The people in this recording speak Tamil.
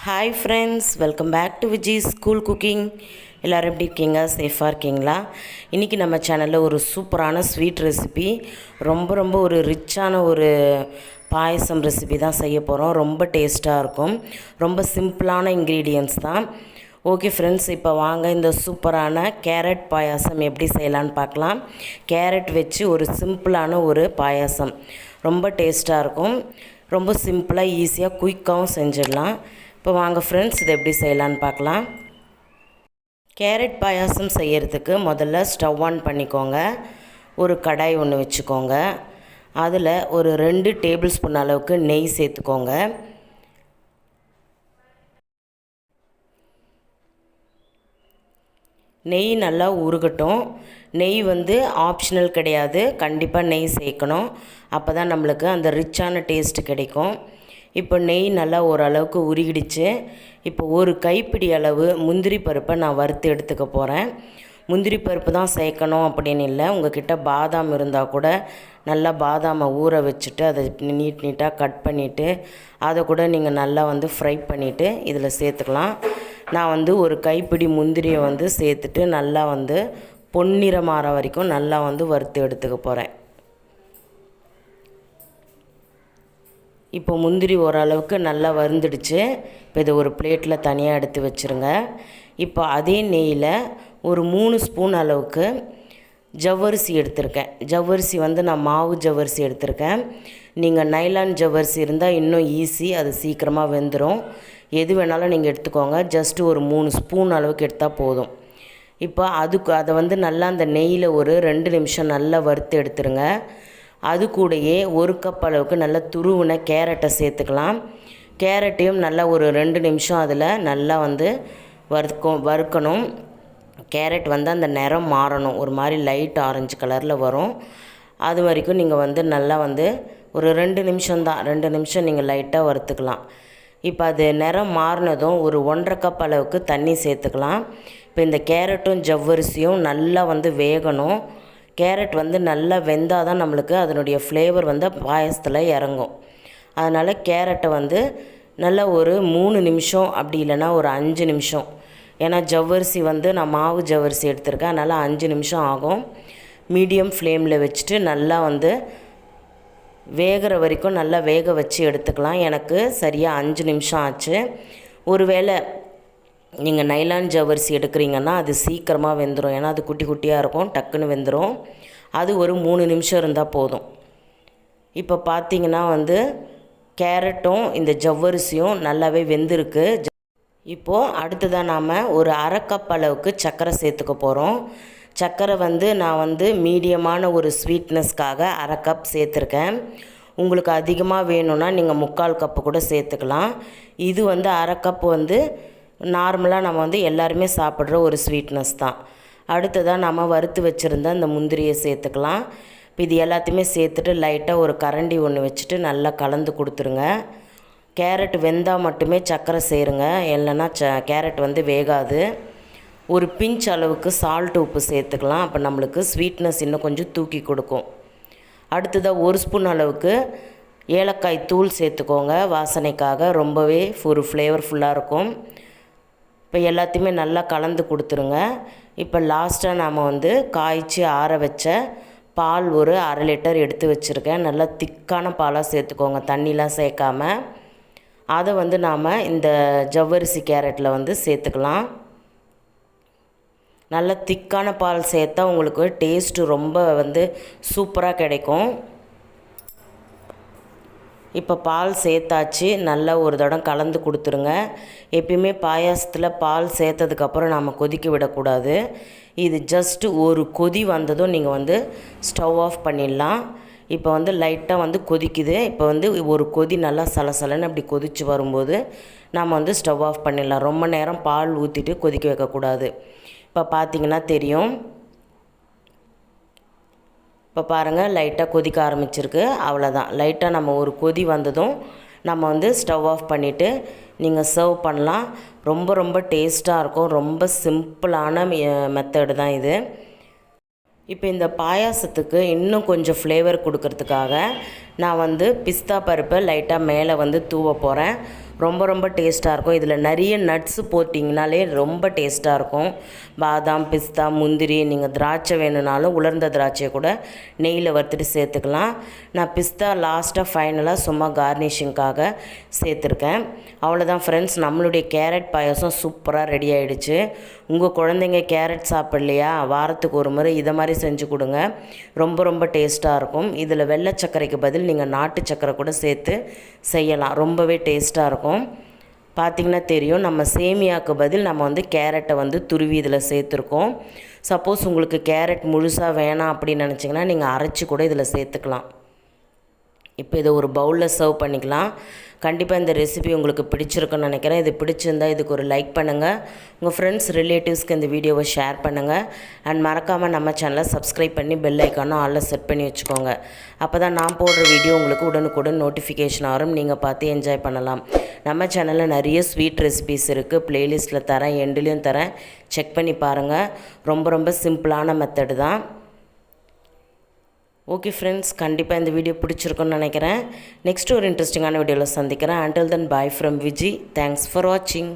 Hi friends, welcome back to Viji's school cooking. எல்லோரும் எப்படி இருக்கீங்க? சேஃபாக இருக்கீங்களா? இன்றைக்கி நம்ம சேனலில் ஒரு சூப்பரான ஸ்வீட் ரெசிபி, ரொம்ப ஒரு ரிச்சான ஒரு பாயசம் ரெசிபி தான் செய்ய போகிறோம். ரொம்ப டேஸ்ட்டாக இருக்கும். ரொம்ப சிம்பிளான இன்க்ரீடியன்ட்ஸ் தான். ஓகே ஃப்ரெண்ட்ஸ், இப்போ வாங்க இந்த சூப்பரான கேரட் பாயாசம் எப்படி செய்யலான்னு பார்க்கலாம். கேரட் வச்சு ஒரு சிம்பிளான ஒரு பாயாசம் ரொம்ப டேஸ்ட்டாக இருக்கும். ரொம்ப சிம்பிளாக ஈஸியாக குயிக்காகவும் செஞ்சிடலாம். இப்போ வாங்க ஃப்ரெண்ட்ஸ், இதை எப்படி செய்யலான்னு பார்க்கலாம். கேரட் பாயாசம் செய்கிறதுக்கு முதல்ல ஸ்டவ் ஆன் பண்ணிக்கோங்க. ஒரு கடாய் ஒன்று வச்சுக்கோங்க. அதில் ஒரு 2 டேபிள் ஸ்பூன் அளவுக்கு நெய் சேர்த்துக்கோங்க. நெய் நல்லா உருகட்டும். நெய் ஆப்ஷனல் கிடையாது, கண்டிப்பாக நெய் சேர்க்கணும். அப்போ தான் நம்மளுக்கு அந்த ரிச்சான டேஸ்ட்டு கிடைக்கும். இப்போ நெய் நல்லா ஓரளவுக்கு உருகிடுச்சு. இப்போ ஒரு கைப்பிடி அளவு முந்திரி பருப்பை நான் வறுத்து எடுத்துக்க போகிறேன். முந்திரி பருப்பு தான் சேர்க்கணும் அப்படின்னு இல்லை. உங்கள்கிட்ட பாதாம் இருந்தால் கூட நல்லா பாதாமை ஊற வச்சுட்டு அதை நீட்டாக கட் பண்ணிவிட்டு அதை கூட நீங்கள் நல்லா ஃப்ரை பண்ணிவிட்டு இதில் சேர்த்துக்கலாம். நான் ஒரு கைப்பிடி முந்திரியை சேர்த்துட்டு நல்லா பொன்னிறமாற வரைக்கும் நல்லா வறுத்து எடுத்துக்க போகிறேன். இப்போ முந்திரி ஓரளவுக்கு நல்லா வறுந்துடுச்சு. இப்போ இதை ஒரு பிளேட்டில் தனியாக எடுத்து வச்சுருங்க. இப்போ அதே நெய்யில் ஒரு 3 ஸ்பூன் அளவுக்கு ஜவ்வரிசி எடுத்திருக்கேன். ஜவ்வரிசி நான் மாவு ஜவ்வரிசி எடுத்திருக்கேன். நீங்கள் நைலான் ஜவ்வரிசி இருந்தால் இன்னும் ஈஸி, அது சீக்கிரமாக வெந்துடும். எது வேணாலும் நீங்கள் எடுத்துக்கோங்க. ஜஸ்ட்டு ஒரு 3 ஸ்பூன் அளவுக்கு எடுத்தால் போதும். இப்போ அதை நல்லா அந்த நெய்யில் ஒரு 2 நிமிஷம் நல்லா வறுத்து எடுத்துருங்க. அது கூடயே 1 கப் அளவுக்கு நல்லா துருவின கேரட்டை சேர்த்துக்கலாம். கேரட்டையும் நல்லா ஒரு 2 நிமிஷம் அதில் நல்லா வறுக்கணும். கேரட் அந்த நிறம் மாறணும், ஒரு மாதிரி லைட் ஆரஞ்சு கலரில் வரும். அது வரைக்கும் நீங்கள் நல்லா ஒரு 2 நிமிஷம் தான், 2 நிமிஷம் நீங்கள் லைட்டாக வறுத்துக்கலாம். இப்போ அது நிறம் மாறினதும் ஒரு 1.5 கப் அளவுக்கு தண்ணி சேர்த்துக்கலாம். இப்போ இந்த கேரட்டும் ஜவ்வரிசியும் நல்லா வேகணும். கேரட் நல்லா வெந்தால் தான் நம்மளுக்கு அதனுடைய ஃப்ளேவர் பாயசத்தில் இறங்கும். அதனால் கேரட்டை நல்லா ஒரு 3 நிமிஷம், அப்படி இல்லைன்னா ஒரு 5 நிமிஷம். ஏன்னா ஜவ்வரிசி நான் மாவு ஜவ்வரிசி எடுத்திருக்கேன், அதனால் 5 நிமிஷம் ஆகும். மீடியம் ஃப்ளேமில் வச்சுட்டு நல்லா வேகிற வரைக்கும் நல்லா வேக வச்சு எடுத்துக்கலாம். எனக்கு சரியாக 5 நிமிஷம் ஆச்சு. ஒருவேளை நீங்கள் நைலான் ஜவ்வரிசி எடுக்கிறீங்கன்னா அது சீக்கிரமாக வெந்துடும். ஏன்னா அது குட்டி குட்டியாக இருக்கும், டக்குன்னு வெந்துடும். அது ஒரு 3 நிமிஷம் இருந்தால் போதும். இப்போ பார்த்தீங்கன்னா கேரட்டும் இந்த ஜவ்வரிசியும் நல்லாவே வெந்திருக்கு. இப்போது அடுத்ததாக நாம் ஒரு 1/2 கப் அளவுக்கு சர்க்கரை சேர்த்துக்க போகிறோம். சர்க்கரை நான் மீடியமான ஒரு ஸ்வீட்னஸ்க்காக 1/2 கப் சேர்த்துருக்கேன். உங்களுக்கு அதிகமாக வேணும்னா நீங்கள் 3/4 கப்பு கூட சேர்த்துக்கலாம். இது 1/2 கப் நார்மலாக நம்ம எல்லாருமே சாப்பிட்ற ஒரு ஸ்வீட்னஸ் தான். அடுத்ததாக நம்ம வறுத்து வச்சுருந்த அந்த முந்திரியை சேர்த்துக்கலாம். இப்போ இது எல்லாத்தையுமே சேர்த்துட்டு லைட்டாக ஒரு கரண்டி ஒன்று வச்சுட்டு நல்லா கலந்து கொடுத்துருங்க. கேரட் வெந்தால் மட்டுமே சர்க்கரை சேருங்க, இல்லைன்னா கேரட் வேகாது. ஒரு பிஞ்ச் அளவுக்கு சால்ட் உப்பு சேர்த்துக்கலாம். அப்போ நம்மளுக்கு ஸ்வீட்னஸ் இன்னும் கொஞ்சம் தூக்கி கொடுக்கும். அடுத்ததாக 1 ஸ்பூன் அளவுக்கு ஏலக்காய் தூள் சேர்த்துக்கோங்க. வாசனைக்காக ரொம்பவே ஒரு ஃப்ளேவர்ஃபுல்லாக இருக்கும். இப்போ எல்லாத்தையுமே நல்லா கலந்து கொடுத்துருங்க. இப்போ லாஸ்ட்டாக நாம் காய்ச்சி ஆற வச்ச பால் ஒரு 1/2 லிட்டர் எடுத்து வச்சுருக்கேன். நல்லா திக்கான பாலாக சேர்த்துக்கோங்க, தண்ணிலாம் சேர்க்காம. அதை நாம் இந்த ஜவ்வரிசி கேரட்டில் சேர்த்துக்கலாம். நல்லா திக்கான பால் சேர்த்தா உங்களுக்கு டேஸ்ட்டு ரொம்ப சூப்பராக கிடைக்கும். இப்போ பால் சேர்த்தாச்சு. நல்லா ஒரு தடவை கலந்து கொடுத்துருங்க. எப்பயுமே பாயாசத்தில் பால் சேர்த்ததுக்கப்புறம் நாம் கொதிக்க விடக்கூடாது. இது ஜஸ்ட்டு ஒரு கொதி வந்ததும் நீங்கள் ஸ்டவ் ஆஃப் பண்ணிடலாம். இப்போ லைட்டாக கொதிக்குது. இப்போ ஒரு கொதி நல்லா சலசலன்னு அப்படி கொதித்து வரும்போது நாம் ஸ்டவ் ஆஃப் பண்ணிடலாம். ரொம்ப நேரம் பால் ஊற்றிட்டு கொதிக்க வைக்கக்கூடாது. இப்போ பார்த்திங்கன்னா தெரியும். இப்போ பாருங்கள், லைட்டாக கொதிக்க ஆரம்பிச்சிருக்கு. அவ்வளோதான். லைட்டாக நம்ம ஒரு கொதி வந்ததும் நம்ம ஸ்டவ் ஆஃப் பண்ணிவிட்டு நீங்கள் சர்வ் பண்ணலாம். ரொம்ப டேஸ்ட்டாக இருக்கும். ரொம்ப சிம்பிளான மெத்தடு தான் இது. இப்போ இந்த பாயாசத்துக்கு இன்னும் கொஞ்சம் ஃப்ளேவர் கொடுக்கறதுக்காக நான் வந்து பிஸ்தா பருப்பை லைட்டாக மேலே வந்து தூவ போகிறேன். ரொம்ப டேஸ்ட்டாக இருக்கும். இதில் நிறைய நட்ஸு போட்டிங்கனாலே ரொம்ப டேஸ்ட்டாக இருக்கும். பாதாம், பிஸ்தா, முந்திரி, நீங்கள் திராட்சை வேணும்னாலும் உலர்ந்த திராட்சையை கூட நெய்யில் வறுத்துட்டு சேர்த்துக்கலாம். நான் பிஸ்தா லாஸ்ட்டாக ஃபைனலாக சும்மா கார்னிஷிங்காக சேர்த்துருக்கேன். அவ்வளோதான் ஃப்ரெண்ட்ஸ், நம்மளுடைய கேரட் பாயாசம் சூப்பராக ரெடி ஆகிடுச்சு. உங்கள் குழந்தைங்க கேரட் சாப்பிட்லையா, வாரத்துக்கு ஒரு முறை இதை மாதிரி செஞ்சு கொடுங்க. ரொம்ப டேஸ்ட்டாக இருக்கும். இதில் வெள்ளை சர்க்கரைக்கு பதில் நீங்கள் நாட்டு சர்க்கரை கூட சேர்த்து செய்யலாம். ரொம்பவே டேஸ்ட்டாக இருக்கும். பார்த்திங்கன்னா தெரியும், நம்ம சேமியாவுக்கு பதில் நம்ம வந்து கேரட்டை வந்து துருவி இதில் சேர்த்துருக்கோம். சப்போஸ் உங்களுக்கு கேரட் முழுசாக வேணாம் அப்படின்னு நினச்சிங்கன்னா நீங்கள் அரைச்சி கூட இதில் சேர்த்துக்கலாம். இப்போ இதை ஒரு பவுலில் சர்வ் பண்ணிக்கலாம். கண்டிப்பாக இந்த ரெசிபி உங்களுக்கு பிடிச்சிருக்குன்னு நினைக்கிறேன். இது பிடிச்சிருந்தால் இதுக்கு ஒரு லைக் பண்ணுங்கள். உங்கள் ஃப்ரெண்ட்ஸ் ரிலேட்டிவ்ஸ்க்கு இந்த வீடியோவை ஷேர் பண்ணுங்கள். அண்ட் மறக்காமல் நம்ம சேனலை சப்ஸ்கிரைப் பண்ணி பெல் ஐக்கானும் ஆலில் செட் பண்ணி வச்சுக்கோங்க. அப்போ தான் நான் போடுற வீடியோ உங்களுக்கு உடனுக்குடன் நோட்டிஃபிகேஷன் வரும். நீங்கள் பார்த்து என்ஜாய் பண்ணலாம். நம்ம சேனலில் நிறைய ஸ்வீட் ரெசிபிஸ் இருக்குது. ப்ளேலிஸ்ட்டில் தரேன், எண்டுலேயும் தரேன், செக் பண்ணி பாருங்கள். ரொம்ப சிம்பிளான மெத்தடு தான். ஓகே ஃப்ரெண்ட்ஸ், கண்டிப்பாக இந்த வீடியோ பிடிச்சிருக்குன்னு நினைக்கிறேன். நெக்ஸ்ட் ஒரு இன்ட்ரெஸ்டிங்கான வீடியோவில் சந்திக்கிறேன். Until then, bye from Viji. Thanks for watching.